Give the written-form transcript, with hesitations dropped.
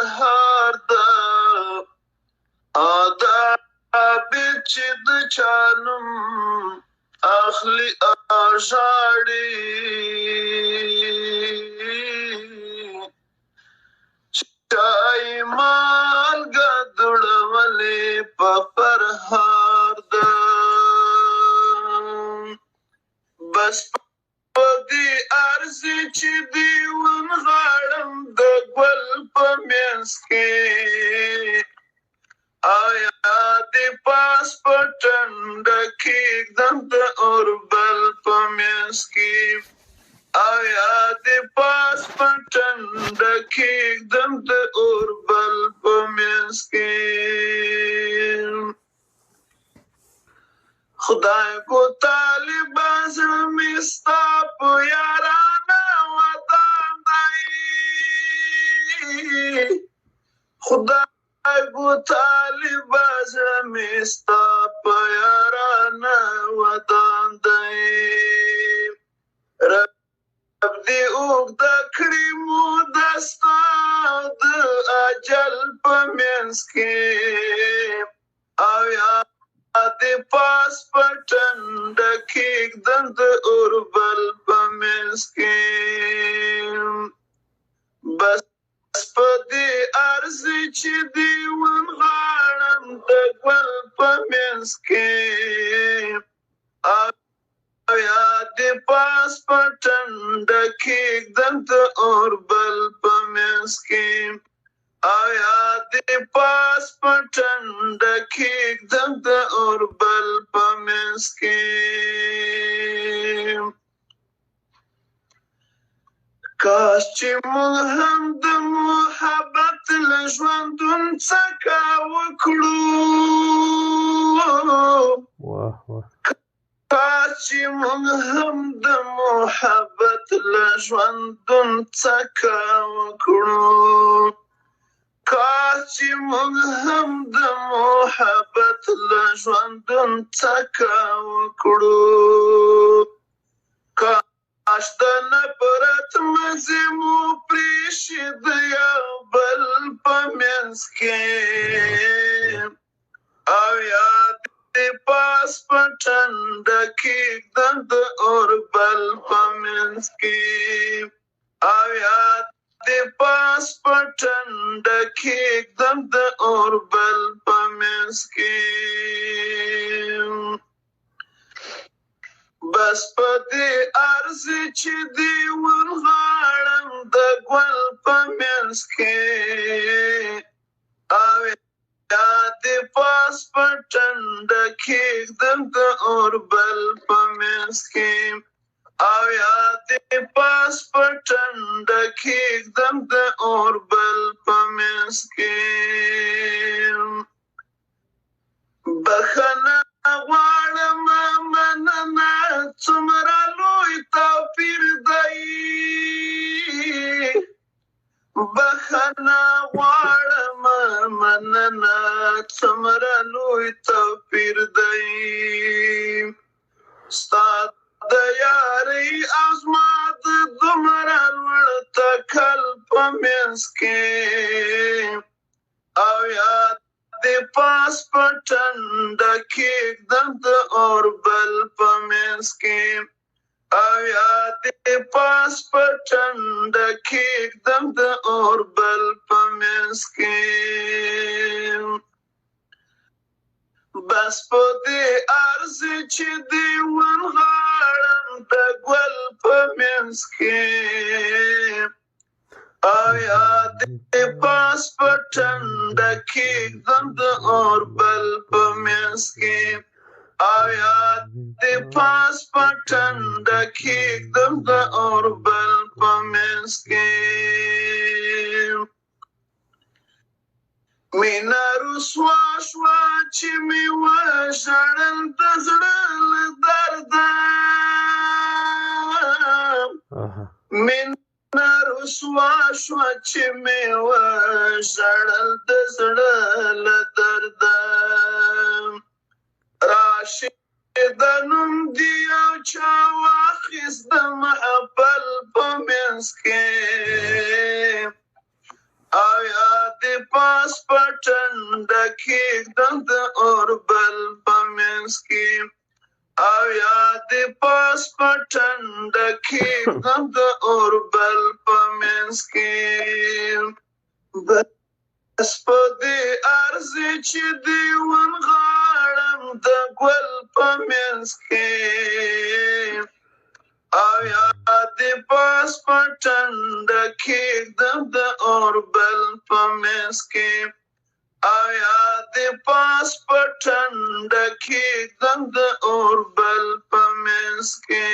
پرهار ده آدابې چې د چانم اخلي اژاړي چای مالګه دوړولې په پرهار ده بس په دې ارزي چې دې ونغاړم د ګل په منځ کې آیا دې پاس په ټنډه کېږدم د اوربل په منځ کې آیا دې پاس په ټنډه کېږدم د اوربل په منځ کې خدای کو طالبه زړه مې ستا په یارانه ودان دی خدای کو طالبه زړه مې ستا په یارانه ودان دی رب دې اوږده کړي موده ستا د اجل په منځ کې او یا دې پاس په ټنډه کېږدم د اوربل په منځ کې بس په دې ارزي چې دې ونغاړم د ګل په منځ کې او یا دې پاس په ټنډه کېږدم د اوربل په منځ کې آیا دې پاس په ټنډه کېږدم د اوربل په منځ کې کاش چې موږ هم د محبت له ژوندون څخه وکړو کاش چې موږ هم د محبت له ژوندون څخه وکړو کاش چې موږ هم د محبت له ژوندون څخه وکړو کاش د نفرت مزې مو پرېښي د یو بل په منځ کې او یا دې پاس په ټنډه کېږدم د اوربل په منځ کې او یا دې پاس په ټنډه کېږدم د اوربل په منځ کې بس په دې ارزي چې دې ونغاړم د ګل په منځ کې او یا دې پاس په ټنډه کېږدم د اوربل په منځ کې او یا دې پاس په ټنډه کېږدم د اوربل په منځ کې بخښنه غواړم مننه څومره لوی توپیر دی بخښنه غواړم مننه څومره لوی توپیر دی ستا د یارۍ او زما د دومره لوړ تکل په منځ کې او یا دې پاس په ټنډه کېږدم د اوربل په منځ کې او یا دې پاس په ټنډه کېږدم د اوربل په منځ کې بس په دې ارزي چې دې ونغاړم د ګل په منځ کې او یا دې پاس په ټنډه کېږدم د اوربل په منځ کې او یا دې پاس په ټنډه کېږدم د اوربل په منځ کې مینا رسوا شوه چې مې وژړل د زړه له درده مینا رسوا شوه چې مې وژړل د زړه له درده راشد نوم دی او چا واخیست د محفل په منځ کې او یا دې پاس پټن ډکیږ د اوربل په منځ کې او یاد پاس پټن ډکیږ د اوربل په منځ کې بس په دې ارزي چې دیوان غاړم د ګل په منځ کې او یاد پاس پټن ډکیږ د اوربل په منځ کې او یاد پاس پټن ډکیږ د اوربل په منځ کې